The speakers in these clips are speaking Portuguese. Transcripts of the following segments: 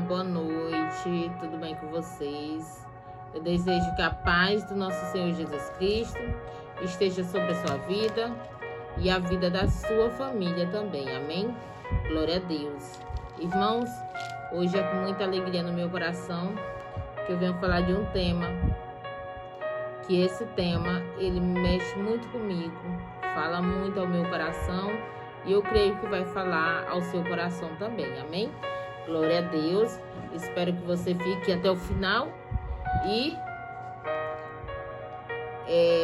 boa noite, tudo bem com vocês? Eu desejo que a paz do nosso Senhor Jesus Cristo esteja sobre a sua vida e a vida da sua família também, amém? Glória a Deus. Irmãos, hoje é com muita alegria no meu coração que eu venho falar de um tema, que esse tema, ele mexe muito comigo, fala muito ao meu coração e eu creio que vai falar ao seu coração também, amém? Glória a Deus. Espero que você fique até o final e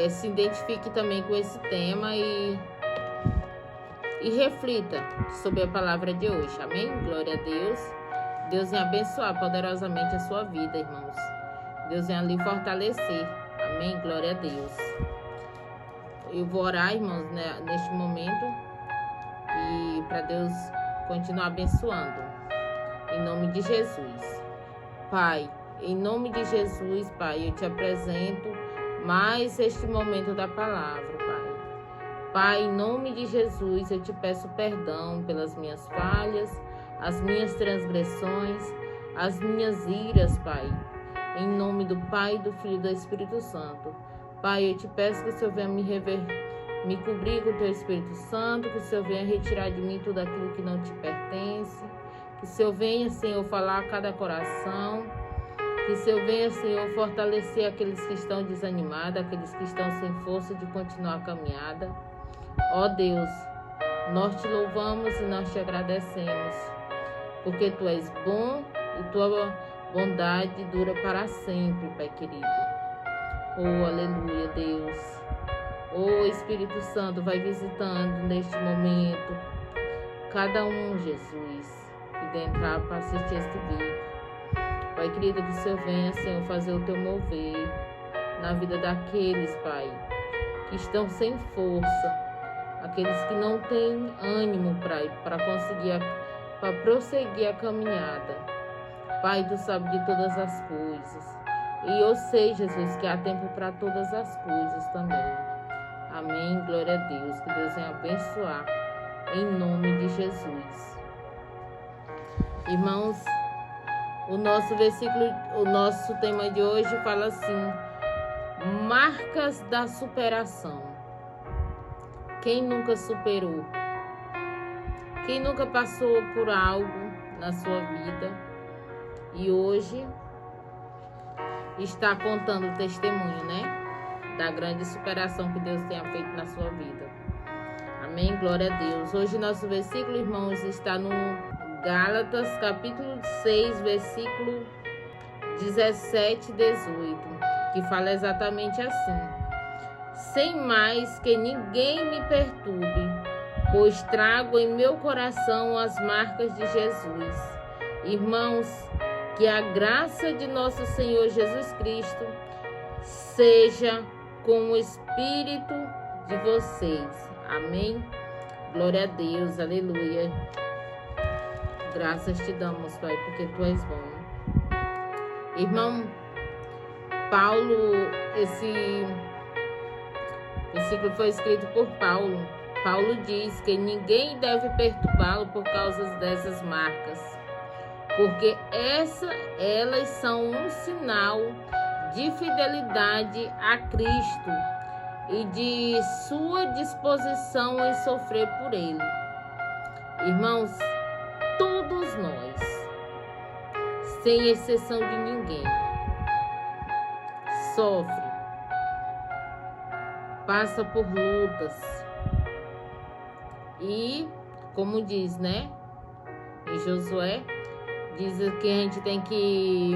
se identifique também com esse tema e reflita sobre a palavra de hoje, amém? Glória a Deus. Deus venha abençoar poderosamente a sua vida, irmãos. Deus venha lhe fortalecer, amém? Glória a Deus. Eu vou orar, irmãos, né, neste momento e para Deus continuar abençoando. Em nome de Jesus. Pai, em nome de Jesus, Pai, eu te apresento mais este momento da palavra, Pai. Pai, em nome de Jesus, eu te peço perdão pelas minhas falhas, as minhas transgressões, as minhas iras, Pai. Em nome do Pai, do Filho e do Espírito Santo. Pai, eu te peço que o Senhor venha me cobrir com o teu Espírito Santo, que o Senhor venha retirar de mim tudo aquilo que não te pertence. Que o Senhor venha, Senhor, falar a cada coração. Que o Senhor venha, Senhor, fortalecer aqueles que estão desanimados, aqueles que estão sem força de continuar a caminhada. Ó Deus, nós te louvamos e nós te agradecemos, porque Tu és bom e Tua bondade dura para sempre, Pai querido. Oh, aleluia, Deus. Oh, Espírito Santo, vai visitando neste momento cada um, Jesus, de entrar para assistir este vídeo. Pai querido, que o Senhor venha, Senhor, fazer o Teu mover na vida daqueles, Pai, que estão sem força, aqueles que não têm ânimo para conseguir, para prosseguir a caminhada. Pai, Tu sabes de todas as coisas. E eu sei, Jesus, que há tempo para todas as coisas também. Amém, glória a Deus. Que Deus venha abençoar, em nome de Jesus. Irmãos, o nosso tema de hoje fala assim: marcas da superação. Quem nunca superou? Quem nunca passou por algo na sua vida e hoje está contando o testemunho, né? Da grande superação que Deus tenha feito na sua vida. Amém? Glória a Deus. Hoje nosso versículo, irmãos, está no Gálatas, capítulo 6, versículo 17 e 18, que fala exatamente assim: sem mais que ninguém me perturbe, pois trago em meu coração as marcas de Jesus. Irmãos, que a graça de nosso Senhor Jesus Cristo seja com o espírito de vocês. Amém? Glória a Deus, aleluia. Graças te damos, Pai, porque Tu és bom. Irmão, Paulo, esse versículo foi escrito por Paulo. Paulo diz que ninguém deve perturbá-lo por causa dessas marcas, porque elas são um sinal de fidelidade a Cristo e de sua disposição em sofrer por Ele. Irmãos, todos nós, sem exceção de ninguém, sofre, passa por lutas e, como diz, né, em Josué, diz que a gente tem que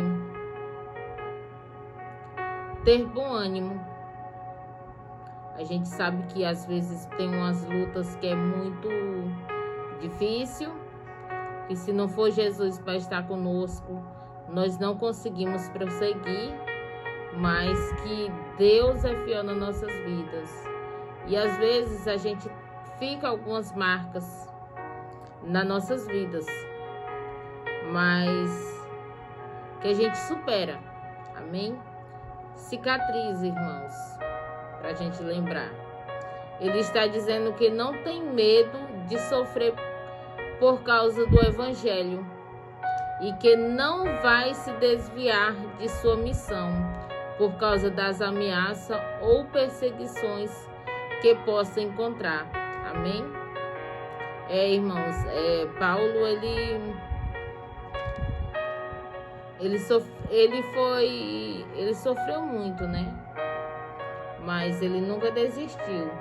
ter bom ânimo. A gente sabe que às vezes tem umas lutas que é muito difícil, que se não for Jesus para estar conosco, nós não conseguimos prosseguir, mas que Deus é fiel nas nossas vidas. E às vezes a gente fica algumas marcas nas nossas vidas, mas que a gente supera, amém? Cicatriz, irmãos, para a gente lembrar. Ele está dizendo que não tem medo de sofrer por causa do Evangelho. e que não vai se desviar de sua missão por causa das ameaças ou perseguições que possa encontrar. Amém? Irmãos, Paulo, ele sofreu muito, né? Mas ele nunca desistiu.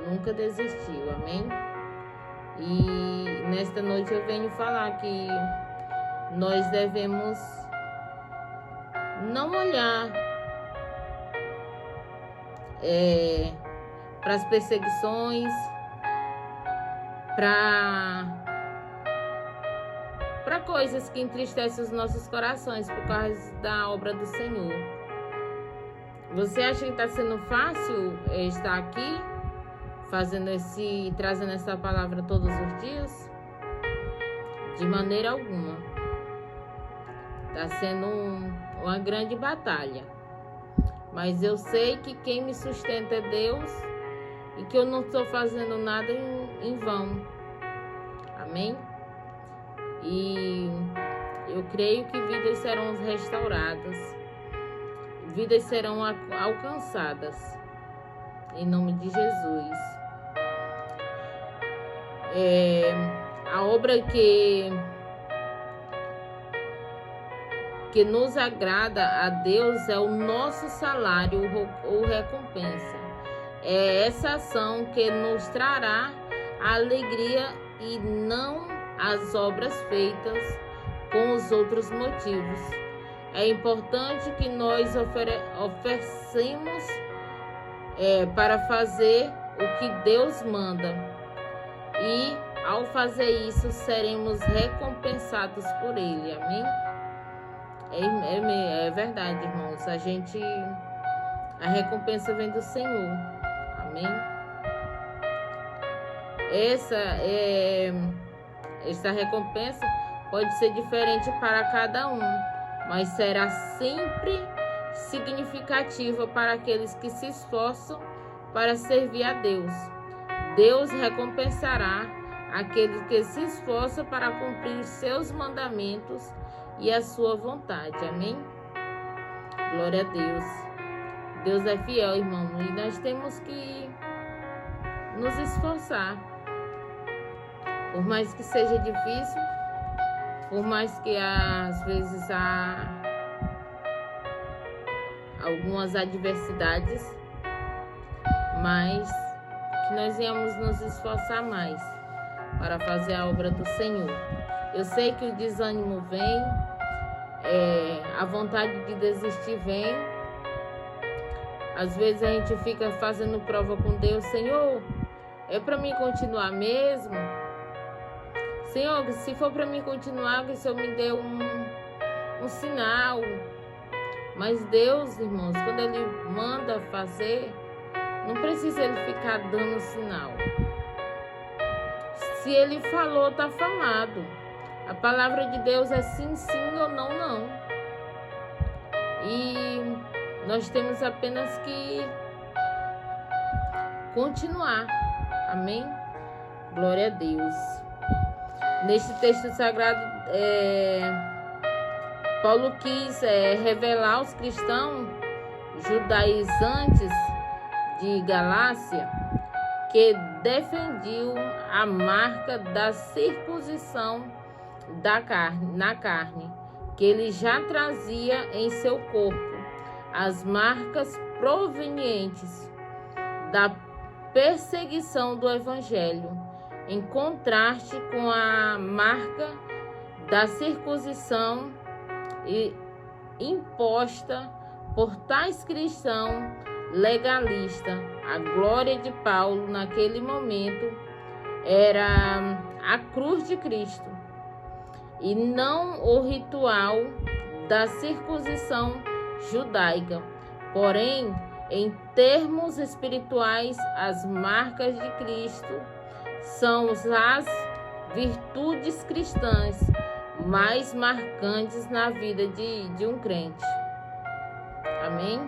Nunca desistiu, amém? E nesta noite eu venho falar que nós devemos não olhar para as perseguições, para coisas que entristecem os nossos corações por causa da obra do Senhor. Você acha que está sendo fácil estar aqui trazendo essa palavra todos os dias? De maneira alguma. Está sendo uma grande batalha. Mas eu sei que quem me sustenta é Deus e que eu não estou fazendo nada em vão. Amém? E eu creio que vidas serão restauradas, vidas serão alcançadas, em nome de Jesus. A obra que nos agrada a Deus é o nosso salário ou recompensa. É essa ação que nos trará a alegria e não as obras feitas com os outros motivos. É importante que nós oferecemos para fazer o que Deus manda, e ao fazer isso seremos recompensados por Ele. Amém? É verdade, irmãos. A recompensa vem do Senhor. Amém? Essa recompensa pode ser diferente para cada um, mas será sempre significativa para aqueles que se esforçam para servir a Deus. Deus recompensará aqueles que se esforçam para cumprir os seus mandamentos e a sua vontade. Amém? Glória a Deus. Deus é fiel, irmão, e nós temos que nos esforçar. Por mais que seja difícil, por mais que às vezes há algumas adversidades, mas que nós venhamos nos esforçar mais para fazer a obra do Senhor. Eu sei que o desânimo vem, a vontade de desistir vem. Às vezes a gente fica fazendo prova com Deus: Senhor, é para mim continuar mesmo? Senhor, se for para mim continuar, que o Senhor me dê um sinal. Mas Deus, irmãos, quando Ele manda fazer, não precisa Ele ficar dando sinal. Se Ele falou, está falado. A palavra de Deus é sim, sim ou não, não. E nós temos apenas que continuar. Amém? Glória a Deus. Neste texto sagrado, Paulo quis revelar aos cristãos judaizantes de Galácia que defendiam a marca da circuncisão na carne, que ele já trazia em seu corpo, as marcas provenientes da perseguição do Evangelho, em contraste com a marca da circuncisão imposta por tais cristãos legalistas. A glória de Paulo naquele momento era a cruz de Cristo e não o ritual da circuncisão judaica. Porém, em termos espirituais, as marcas de Cristo são as virtudes cristãs mais marcantes na vida de um crente. Amém?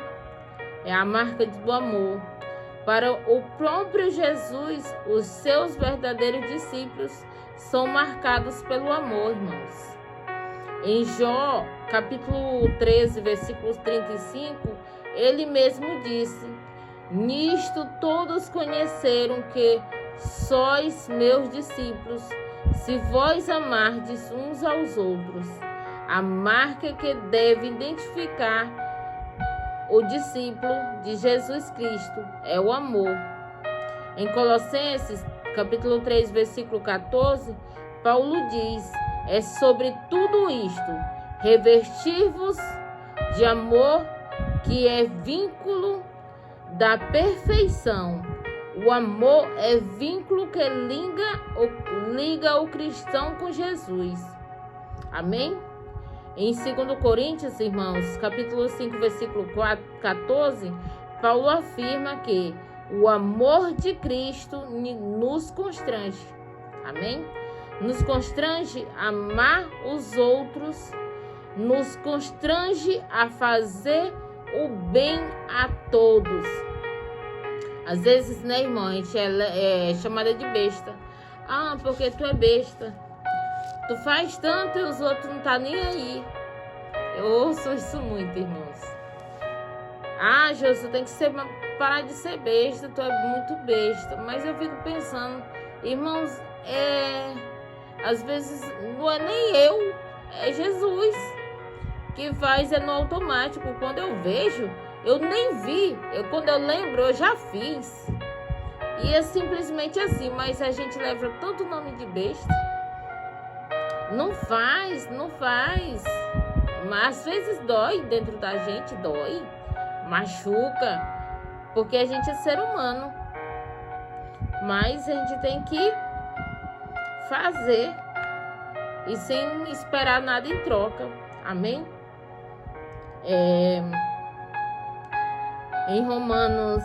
É a marca do amor. Para o próprio Jesus, os seus verdadeiros discípulos são marcados pelo amor, irmãos. Em Jó, capítulo 13, versículos 35, ele mesmo disse: nisto todos conheceram que sois meus discípulos, se vós amardes uns aos outros. A marca que deve identificar o discípulo de Jesus Cristo é o amor. Em Colossenses, capítulo 3, versículo 14, Paulo diz: é sobre tudo isto, revestir-vos de amor, que é vínculo da perfeição. O amor é vínculo que liga o cristão com Jesus. Amém? Em 2 Coríntios, irmãos, capítulo 5, versículo 14, Paulo afirma que o amor de Cristo nos constrange. Amém? Nos constrange a amar os outros, nos constrange a fazer o bem a todos. Às vezes, né, irmão, a gente é chamada de besta. Ah, porque tu é besta. Tu faz tanto e os outros não tá nem aí. Eu ouço isso muito, irmãos. Ah, Jô, tu tem que parar de ser besta, tu é muito besta. Mas eu fico pensando, irmãos, às vezes não é nem eu, é Jesus que faz, é no automático. Quando eu vejo, eu nem vi. Quando eu lembro, eu já fiz. E é simplesmente assim, mas a gente leva tanto nome de besta. Não faz. Mas às vezes dói dentro da gente, dói, machuca, porque a gente é ser humano. Mas a gente tem que fazer e sem esperar nada em troca. Amém? Em Romanos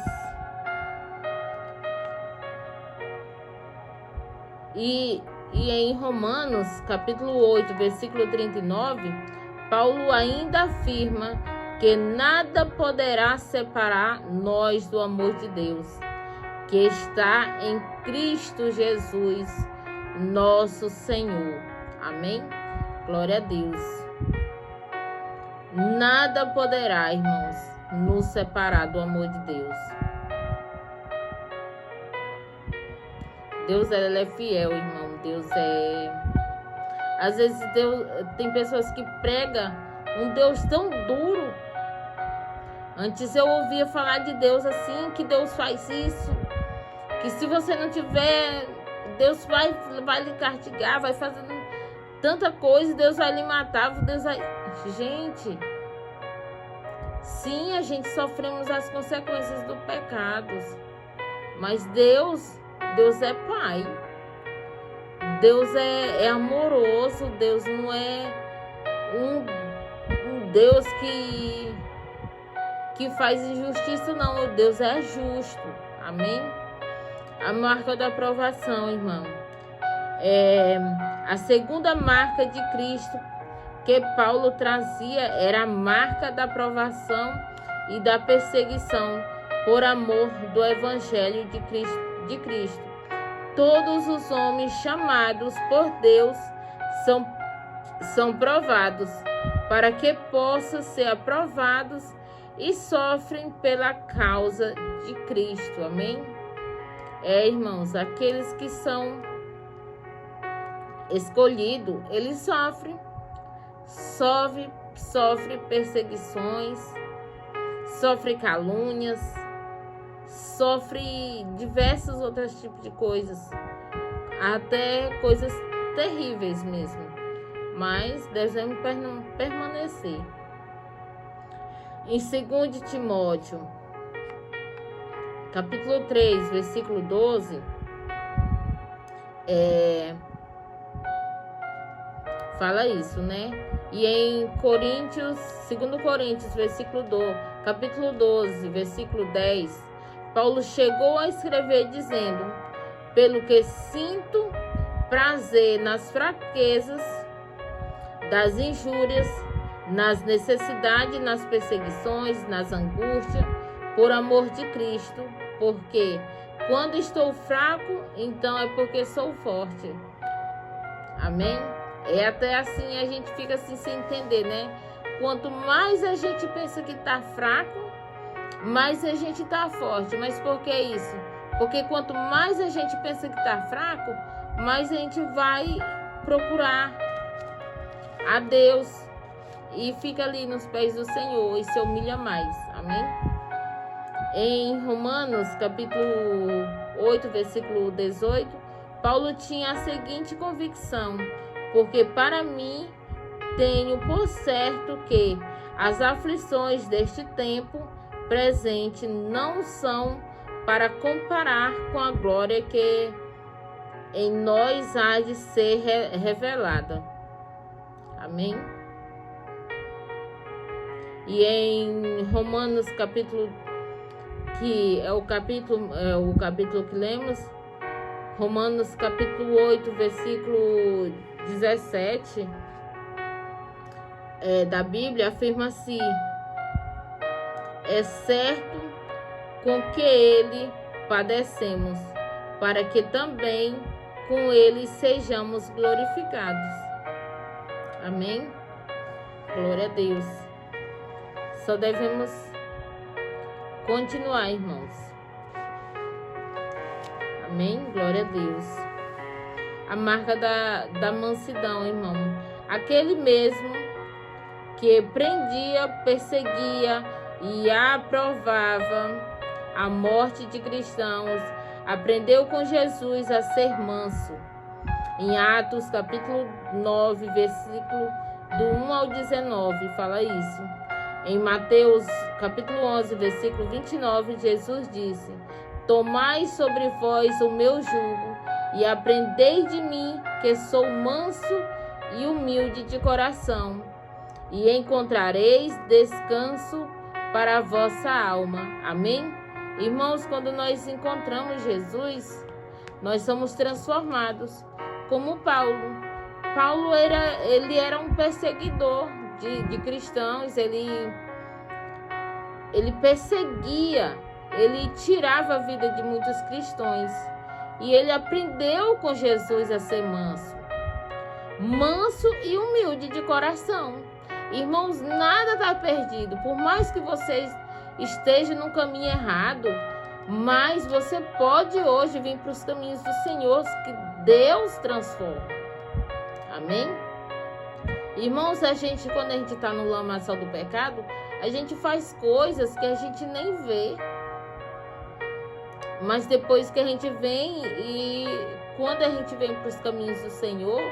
e em Romanos, capítulo 8, versículo 39, Paulo ainda afirma que nada poderá separar nós do amor de Deus, que está em Cristo Jesus, nosso Senhor. Amém? Glória a Deus. Nada poderá, irmãos, nos separar do amor de Deus. Deus, ele é fiel, irmão. Deus é... Às vezes Deus... tem pessoas que pregam um Deus tão duro. Antes eu ouvia falar de Deus assim, que Deus faz isso, que se você não tiver, Deus vai lhe castigar, vai fazer tanta coisa, Deus vai lhe matar, Deus vai... Gente, sim, a gente sofremos as consequências do pecado, mas Deus é Pai. Deus é amoroso. Deus não é um Deus que faz injustiça, não. Deus é justo. Amém? A marca da aprovação, irmão. A segunda marca de Cristo que Paulo trazia era a marca da aprovação e da perseguição por amor do Evangelho de Cristo. Todos os homens chamados por Deus são provados para que possam ser aprovados e sofrem pela causa de Cristo. Amém? Irmãos, aqueles que são escolhidos, eles sofrem perseguições, sofrem calúnias, sofre diversos outros tipos de coisas, até coisas terríveis mesmo, mas devemos permanecer. Em 2 Timóteo, capítulo 3, versículo 12, fala isso, né? E em 2 Coríntios, capítulo 12, versículo 10, Paulo chegou a escrever dizendo: pelo que sinto prazer nas fraquezas, das injúrias, nas necessidades, nas perseguições, nas angústias, por amor de Cristo, porque quando estou fraco, então é porque sou forte. Amém? É até assim a gente fica assim sem entender, né? Quanto mais a gente pensa que tá fraco, mais a gente tá forte. Mas por que isso? Porque quanto mais a gente pensa que tá fraco, mais a gente vai procurar a Deus e fica ali nos pés do Senhor e se humilha mais. Amém? Em Romanos, capítulo 8, versículo 18, Paulo tinha a seguinte convicção: porque para mim tenho por certo que as aflições deste tempo presente não são para comparar com a glória que em nós há de ser revelada. Amém? E em Romanos, capítulo que é o capítulo que lemos, Romanos capítulo 8, versículo 17 da Bíblia, afirma-se: é certo com que ele padecemos, para que também com ele sejamos glorificados. Amém? Glória a Deus. Só devemos continuar, irmãos. Amém? Glória a Deus. A marca da mansidão, irmão. Aquele mesmo que prendia, perseguia e aprovava a morte de cristãos, aprendeu com Jesus a ser manso. Em Atos, capítulo 9, versículo do 1 ao 19, fala isso. Em Mateus, capítulo 11, versículo 29, Jesus disse: tomai sobre vós o meu jugo e aprendei de mim, que sou manso e humilde de coração, e encontrareis descanso para a vossa alma. Amém? Irmãos, quando nós encontramos Jesus, nós somos transformados, como Paulo. Paulo era um perseguidor de cristãos, ele perseguia, ele tirava a vida de muitos cristãos, e ele aprendeu com Jesus a ser manso e humilde de coração. Irmãos, nada está perdido. Por mais que você esteja no caminho errado, mas você pode hoje vir para os caminhos do Senhor, que Deus transforma. Amém? Irmãos, quando a gente está no lamaçal do pecado, a gente faz coisas que a gente nem vê. Mas depois que a gente vem e quando a gente vem para os caminhos do Senhor,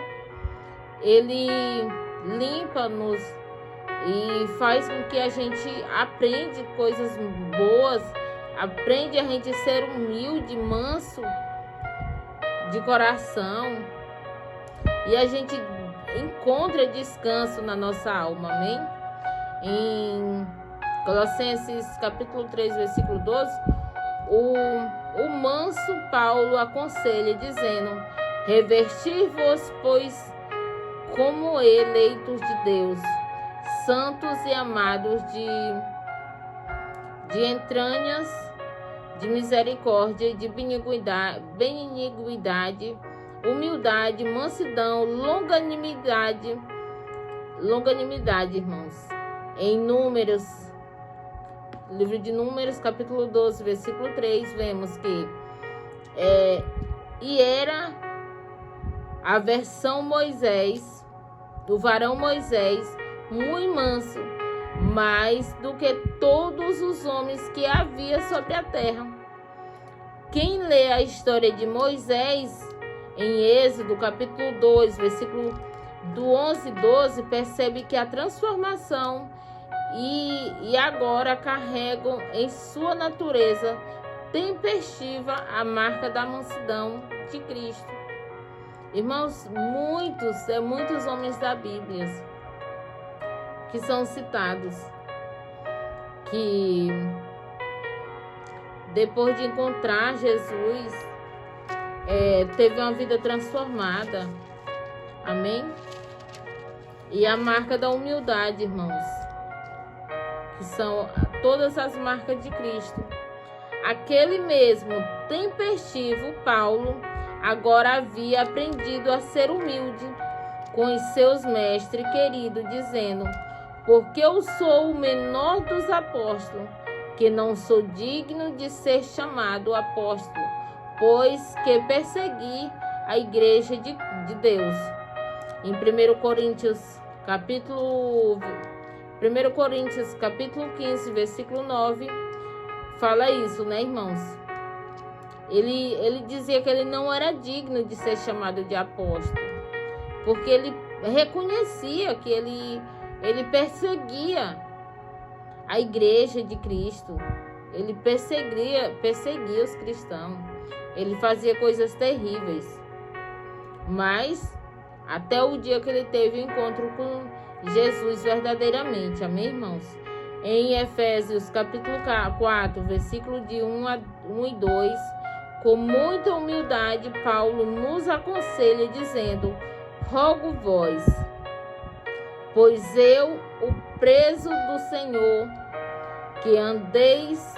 Ele limpa-nos e faz com que a gente aprenda coisas boas, aprende a gente ser humilde, manso de coração, e a gente encontra descanso na nossa alma. Amém? Em Colossenses capítulo 3, versículo 12, o manso Paulo aconselha, dizendo: revestir-vos, pois, como eleitos de Deus, santos e amados de entranhas, de misericórdia, de benignidade, humildade, mansidão, longanimidade, irmãos. Em livro de Números, capítulo 12, versículo 3, vemos que e era a versão Moisés, do varão Moisés, muito manso, mais do que todos os homens que havia sobre a terra. Quem lê a história de Moisés em Êxodo, capítulo 2, versículo do 11 e 12, percebe que a transformação e agora carregam em sua natureza tempestiva a marca da mansidão de Cristo. Irmãos, muitos homens da Bíblia que são citados, que depois de encontrar Jesus, teve uma vida transformada. Amém? E a marca da humildade, irmãos, que são todas as marcas de Cristo. Aquele mesmo tempestivo Paulo agora havia aprendido a ser humilde com os seus mestres queridos, dizendo: porque eu sou o menor dos apóstolos, que não sou digno de ser chamado apóstolo, pois que persegui a igreja de Deus. Em 1 Coríntios capítulo 15, versículo 9, fala isso, né, irmãos? Ele dizia que ele não era digno de ser chamado de apóstolo, porque ele reconhecia que ele perseguia a igreja de Cristo, ele perseguia os cristãos, ele fazia coisas terríveis. Mas até o dia que ele teve o encontro com Jesus verdadeiramente, amém, irmãos? Em Efésios capítulo 4, versículo de 1 e 2, com muita humildade, Paulo nos aconselha dizendo: rogo vós, pois eu, o preso do Senhor, que andeis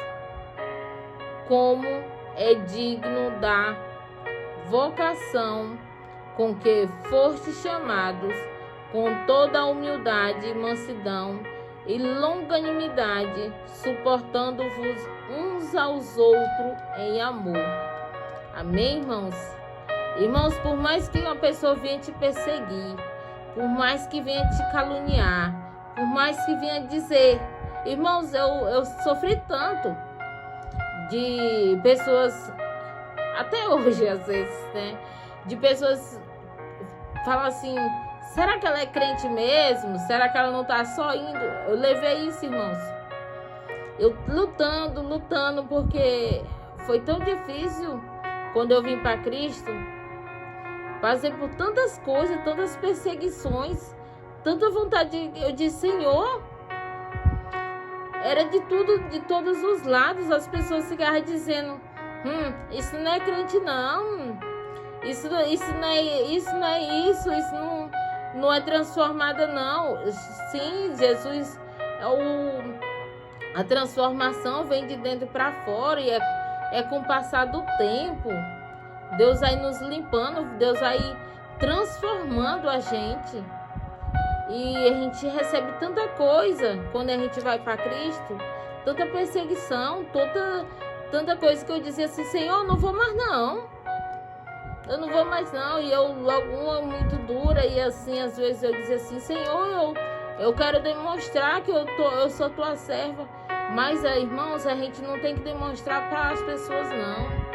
como é digno da vocação com que fostes chamados, com toda a humildade, mansidão e longanimidade, suportando-vos uns aos outros em amor. Amém, irmãos? Irmãos, por mais que uma pessoa venha te perseguir, por mais que venha te caluniar, por mais que venha dizer, irmãos, eu sofri tanto de pessoas, até hoje às vezes, né? De pessoas falam assim: será que ela é crente mesmo? Será que ela não está só indo? Eu levei isso, irmãos. Eu lutando, porque foi tão difícil quando eu vim para Cristo. Passei por tantas coisas, tantas perseguições, tanta vontade. Eu disse: Senhor, era de tudo, de todos os lados. As pessoas ficavam dizendo: isso não é crente não. Isso não é isso não é transformada não. Sim, Jesus, a transformação vem de dentro para fora e é com o passar do tempo. Deus aí nos limpando, Deus aí transformando a gente. E a gente recebe tanta coisa quando a gente vai para Cristo, tanta perseguição, tanta coisa que eu dizia assim: Senhor, eu não vou mais não. Eu não vou mais não. E eu logo uma muito dura, e assim, às vezes eu dizia assim: Senhor, eu quero demonstrar que eu sou tua serva. Mas, irmãos, a gente não tem que demonstrar para as pessoas não.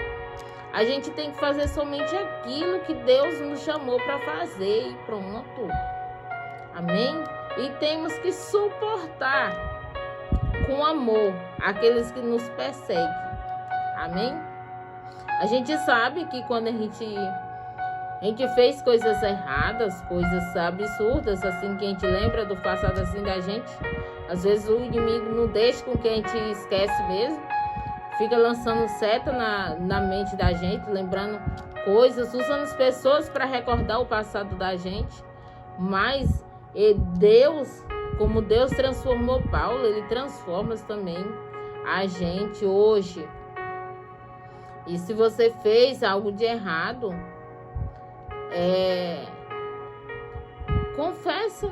A gente tem que fazer somente aquilo que Deus nos chamou para fazer e pronto. Amém? E temos que suportar com amor aqueles que nos perseguem. Amém? A gente sabe que quando a gente fez coisas erradas, coisas absurdas, assim, que a gente lembra do passado assim da gente, às vezes o inimigo não deixa com que a gente esquece mesmo, fica lançando seta na mente da gente, lembrando coisas, usando as pessoas para recordar o passado da gente. Mas Deus, como Deus transformou Paulo, Ele transforma também a gente hoje. E se você fez algo de errado, confessa.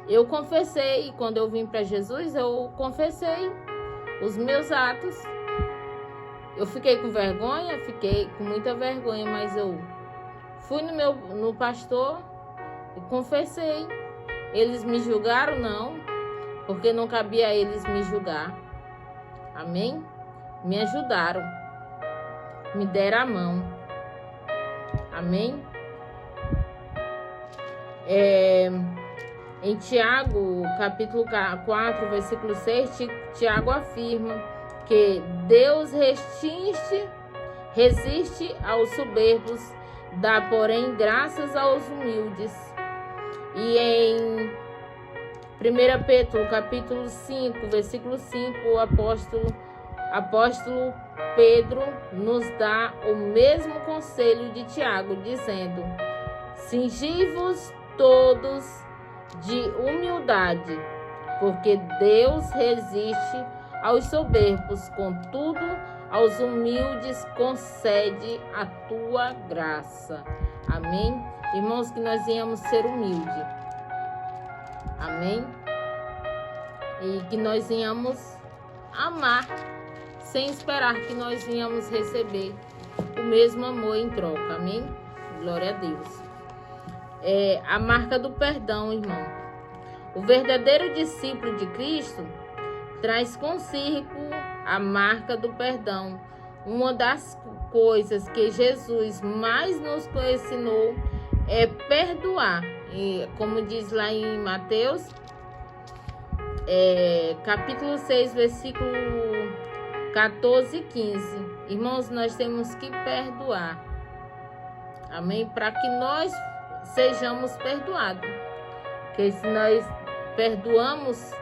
Eu confessei, quando eu vim para Jesus, eu confessei os meus atos. Eu fiquei com vergonha, fiquei com muita vergonha, mas eu fui no pastor e confessei. Eles me julgaram? Não, porque não cabia a eles me julgar. Amém? Me ajudaram, me deram a mão. Amém? Em Tiago, capítulo 4, versículo 6, Tiago afirma que Deus resiste aos soberbos, dá, porém, graças aos humildes. E em 1 Pedro, capítulo 5, versículo 5, o apóstolo Pedro nos dá o mesmo conselho de Tiago, dizendo: cingi-vos todos de humildade, porque Deus resiste aos soberbos, contudo aos humildes concede a tua graça. Amém? Irmãos, que nós venhamos ser humildes. Amém? E que nós venhamos amar, sem esperar que nós venhamos receber o mesmo amor em troca. Amém? Glória a Deus. A marca do perdão, irmão. O verdadeiro discípulo de Cristo traz consigo a marca do perdão. Uma das coisas que Jesus mais nos ensinou é perdoar. E como diz lá em Mateus, capítulo 6, versículo 14 e 15. Irmãos, nós temos que perdoar. Amém? Para que nós sejamos perdoados. Porque se nós perdoamos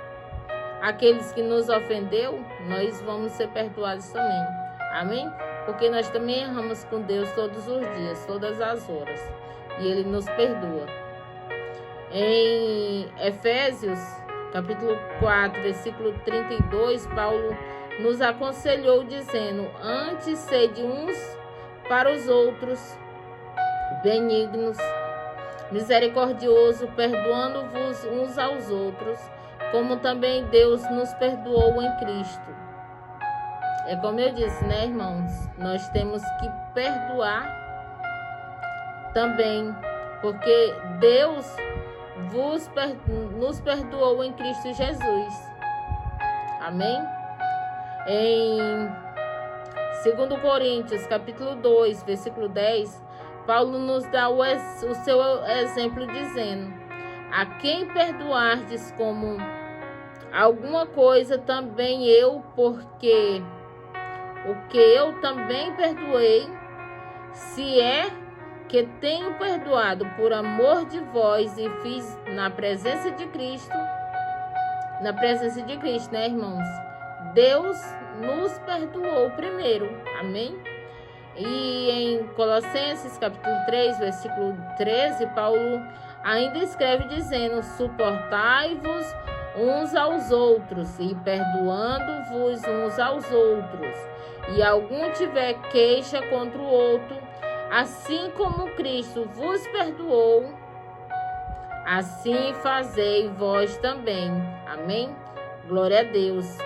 aqueles que nos ofendeu, nós vamos ser perdoados também. Amém? Porque nós também erramos com Deus todos os dias, todas as horas. E Ele nos perdoa. Em Efésios, capítulo 4, versículo 32, Paulo nos aconselhou dizendo: antes sede uns para os outros benignos, misericordioso, perdoando-vos uns aos outros, como também Deus nos perdoou em Cristo. É como eu disse, né, irmãos? Nós temos que perdoar também, porque Deus nos perdoou em Cristo Jesus. Amém? Em 2 Coríntios, capítulo 2, versículo 10, Paulo nos dá o seu exemplo dizendo: a quem perdoardes como alguma coisa, também eu, porque o que eu também perdoei, se é que tenho perdoado por amor de vós e fiz na presença de Cristo, né, irmãos? Deus nos perdoou primeiro, amém? E em Colossenses, capítulo 3, versículo 13, Paulo ainda escreve dizendo: suportai-vos uns aos outros e perdoando-vos uns aos outros, e algum tiver queixa contra o outro, assim como Cristo vos perdoou, assim fazei vós também. Amém? Glória a Deus.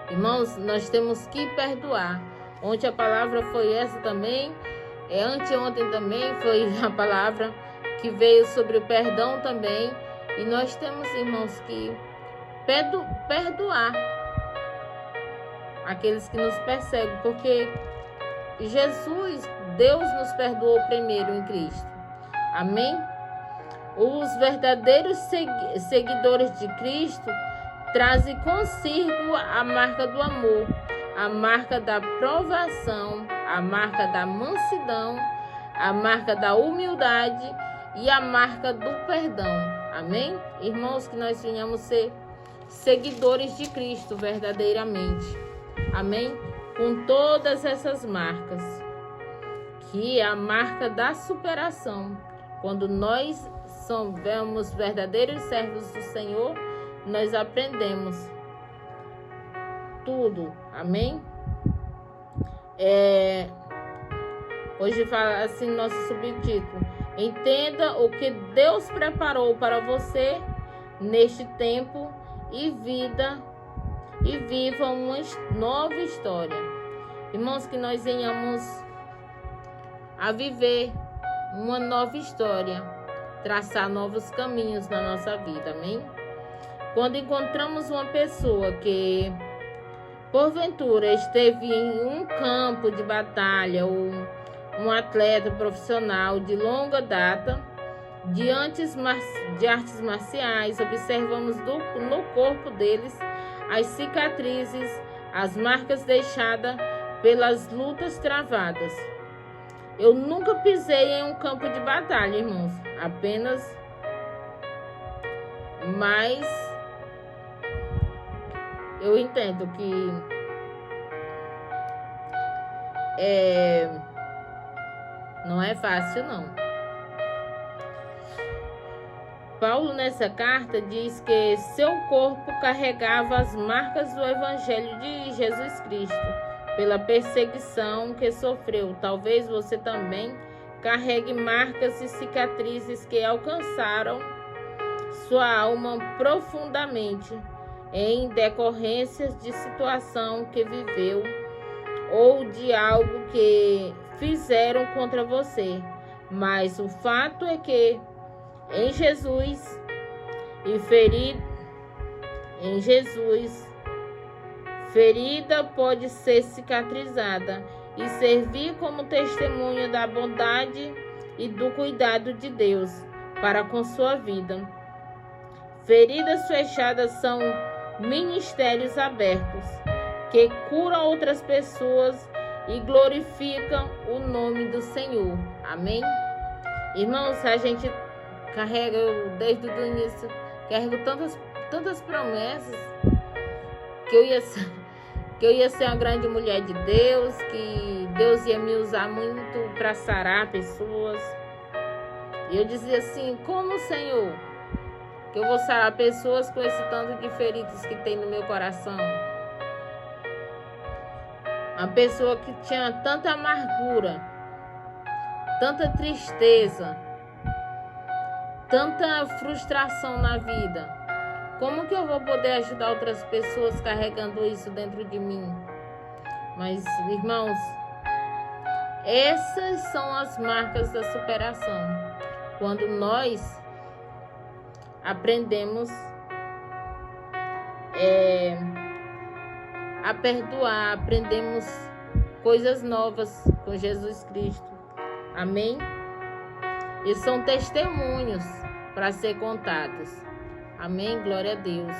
Irmãos, nós temos que perdoar. Ontem a palavra foi essa também. Anteontem também foi a palavra que veio sobre o perdão também. E nós temos, irmãos, que perdoar aqueles que nos perseguem, porque Jesus, Deus nos perdoou primeiro em Cristo. Amém? Os verdadeiros seguidores de Cristo trazem consigo a marca do amor, a marca da provação, a marca da mansidão, a marca da humildade e a marca do perdão. Amém? Irmãos, que nós venhamos ser seguidores de Cristo verdadeiramente. Amém? Com todas essas marcas, que é a marca da superação. Quando nós somos verdadeiros servos do Senhor, nós aprendemos tudo. Amém? Hoje fala assim nosso subtítulo: entenda o que Deus preparou para você neste tempo e viva uma nova história. Irmãos, que nós venhamos a viver uma nova história, traçar novos caminhos na nossa vida. Amém? Quando encontramos uma pessoa que porventura esteve em um campo de batalha, ou um atleta profissional de longa data de artes marciais, observamos no corpo deles as cicatrizes, as marcas deixadas pelas lutas travadas. Eu nunca pisei em um campo de batalha, irmãos, mas eu entendo que não é fácil, não. Paulo, nessa carta, diz que seu corpo carregava as marcas do Evangelho de Jesus Cristo. pela perseguição que sofreu. Talvez você também carregue marcas e cicatrizes que alcançaram sua alma profundamente em decorrência de situação que viveu ou de algo que fizeram contra você. Mas o fato é que em Jesus ferida pode ser cicatrizada e servir como testemunho da bondade e do cuidado de Deus para com sua vida. Feridas fechadas são ministérios abertos que curam outras pessoas e glorificam o nome do Senhor. Amém? Irmãos, a gente carrega, desde o início, carrego tantas promessas que eu ia ser uma grande mulher de Deus, que Deus ia me usar muito para sarar pessoas. E eu dizia assim, como, Senhor, que eu vou sarar pessoas com esse tanto de feridas que tem no meu coração? Uma pessoa que tinha tanta amargura, tanta tristeza, tanta frustração na vida. Como que eu vou poder ajudar outras pessoas carregando isso dentro de mim? Mas, irmãos, essas são as marcas da superação. Quando nós aprendemos a perdoar, aprendemos coisas novas com Jesus Cristo. Amém? E são testemunhos para ser contados. Amém? Glória a Deus.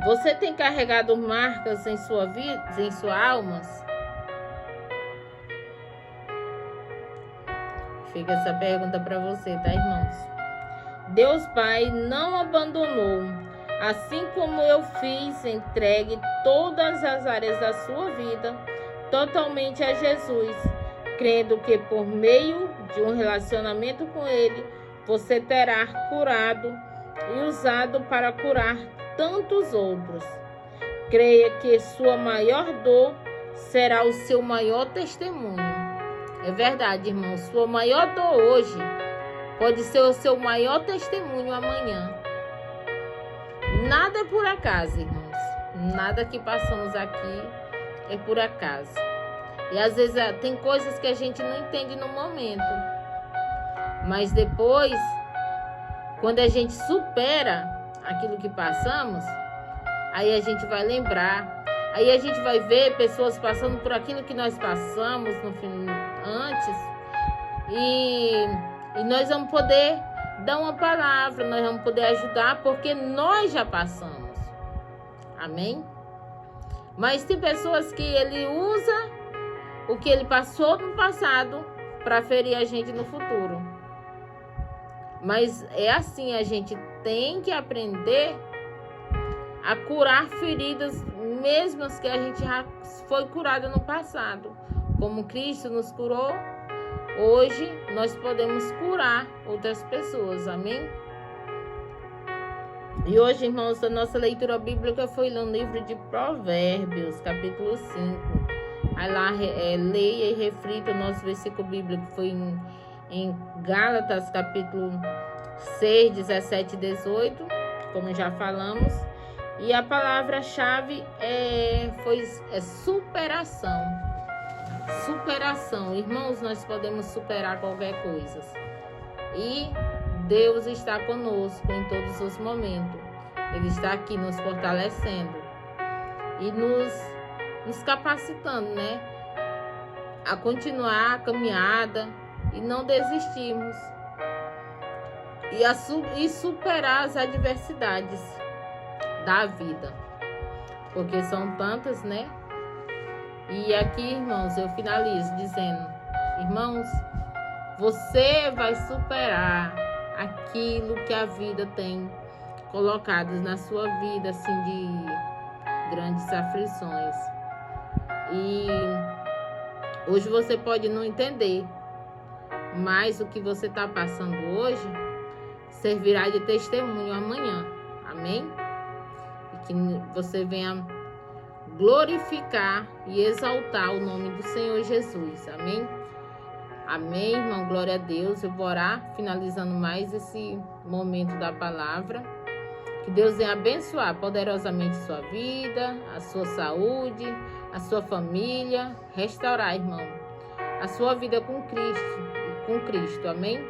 Você tem carregado marcas em sua vida, em sua alma? Fica essa pergunta para você, tá, irmãos? Deus Pai não abandonou, assim como eu fiz, entregue todas as áreas da sua vida totalmente a Jesus, crendo que por meio de um relacionamento com Ele, você terá curado e usado para curar tantos outros. Creia que sua maior dor será o seu maior testemunho. É verdade, irmão, sua maior dor hoje pode ser o seu maior testemunho amanhã. Nada é por acaso, irmãos. Nada que passamos aqui é por acaso. E às vezes tem coisas que a gente não entende no momento. Mas depois, quando a gente supera aquilo que passamos, aí a gente vai lembrar. Aí a gente vai ver pessoas passando por aquilo que nós passamos antes. E nós vamos poder dar uma palavra, nós vamos poder ajudar, porque nós já passamos. Amém? Mas tem pessoas que ele usa o que ele passou no passado para ferir a gente no futuro. Mas é assim, a gente tem que aprender a curar feridas mesmas que a gente já foi curada no passado. Como Cristo nos curou, hoje nós podemos curar outras pessoas, amém? E hoje, irmãos, a nossa leitura bíblica foi no livro de Provérbios, capítulo 5. Aí lá leia e reflita o nosso versículo bíblico, foi em Gálatas, capítulo 6, 17 e 18, como já falamos. E a palavra-chave é superação. Superação. Irmãos, nós podemos superar qualquer coisa. E Deus está conosco em todos os momentos. Ele está aqui nos fortalecendo e nos capacitando, né? A continuar a caminhada e não desistirmos. E superar as adversidades da vida. Porque são tantas, né? E aqui, irmãos, eu finalizo dizendo: irmãos, você vai superar aquilo que a vida tem colocado na sua vida, assim, de grandes aflições. E hoje você pode não entender, mas o que você está passando hoje servirá de testemunho amanhã. Amém? E Que você venha glorificar e exaltar o nome do Senhor Jesus. Amém? Amém, irmão. Glória a Deus. Eu vou orar, finalizando mais esse momento da palavra. Que Deus venha abençoar poderosamente sua vida, a sua saúde, a sua família. Restaurar, irmão, a sua vida com Cristo. Amém?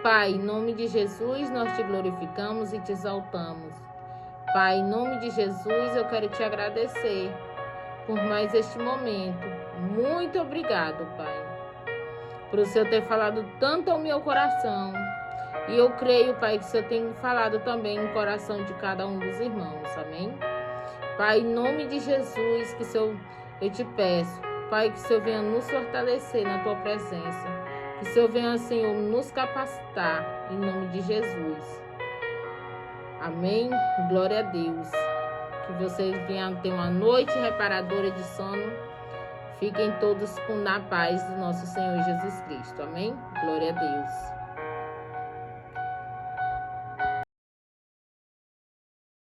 Pai, em nome de Jesus, nós te glorificamos e te exaltamos. Pai, em nome de Jesus, eu quero te agradecer por mais este momento. Muito obrigado, Pai, por o Senhor ter falado tanto ao meu coração. E eu creio, Pai, que o Senhor tem falado também no coração de cada um dos irmãos. Amém? Pai, em nome de Jesus, que o Senhor, eu te peço, Pai, que o Senhor venha nos fortalecer na tua presença. Que o Senhor venha, Senhor, nos capacitar, em nome de Jesus. Amém? Glória a Deus. Que vocês venham ter uma noite reparadora de sono. Fiquem todos na paz do nosso Senhor Jesus Cristo. Amém? Glória a Deus.